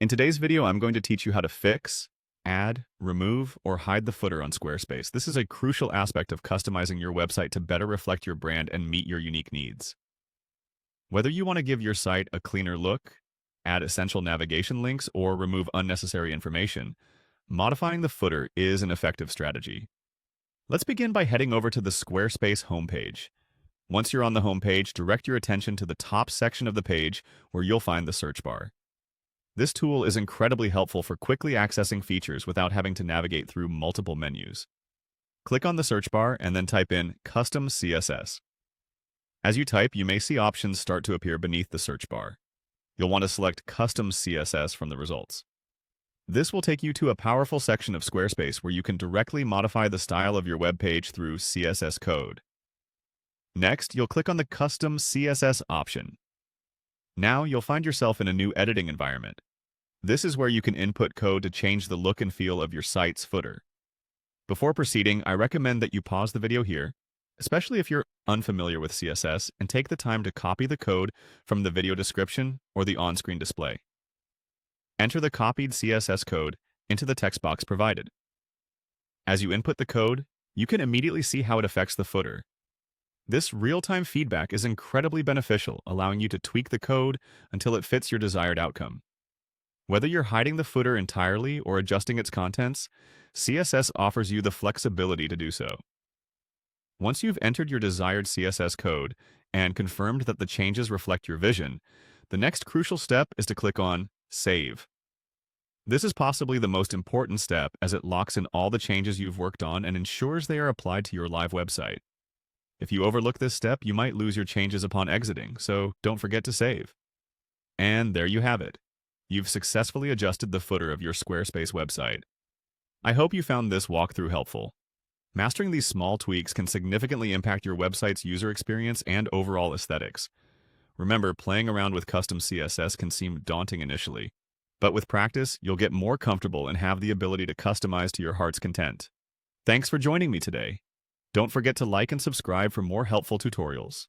In today's video, I'm going to teach you how to fix, add, remove, or hide the footer on Squarespace. This is a crucial aspect of customizing your website to better reflect your brand and meet your unique needs. Whether you want to give your site a cleaner look, add essential navigation links, or remove unnecessary information, modifying the footer is an effective strategy. Let's begin by heading over to the Squarespace homepage. Once you're on the homepage, direct your attention to the top section of the page where you'll find the search bar. This tool is incredibly helpful for quickly accessing features without having to navigate through multiple menus. Click on the search bar and then type in Custom CSS. As you type, you may see options start to appear beneath the search bar. You'll want to select Custom CSS from the results. This will take you to a powerful section of Squarespace where you can directly modify the style of your web page through CSS code. Next, you'll click on the Custom CSS option. Now you'll find yourself in a new editing environment. This is where you can input code to change the look and feel of your site's footer. Before proceeding, I recommend that you pause the video here, especially if you're unfamiliar with CSS, and take the time to copy the code from the video description or the on-screen display. Enter the copied CSS code into the text box provided. As you input the code, you can immediately see how it affects the footer. This real-time feedback is incredibly beneficial, allowing you to tweak the code until it fits your desired outcome. Whether you're hiding the footer entirely or adjusting its contents, CSS offers you the flexibility to do so. Once you've entered your desired CSS code and confirmed that the changes reflect your vision, the next crucial step is to click on Save. This is possibly the most important step as it locks in all the changes you've worked on and ensures they are applied to your live website. If you overlook this step, you might lose your changes upon exiting, so don't forget to save. And there you have it. You've successfully adjusted the footer of your Squarespace website. I hope you found this walkthrough helpful. Mastering these small tweaks can significantly impact your website's user experience and overall aesthetics. Remember, playing around with custom CSS can seem daunting initially, but with practice, you'll get more comfortable and have the ability to customize to your heart's content. Thanks for joining me today. Don't forget to like and subscribe for more helpful tutorials.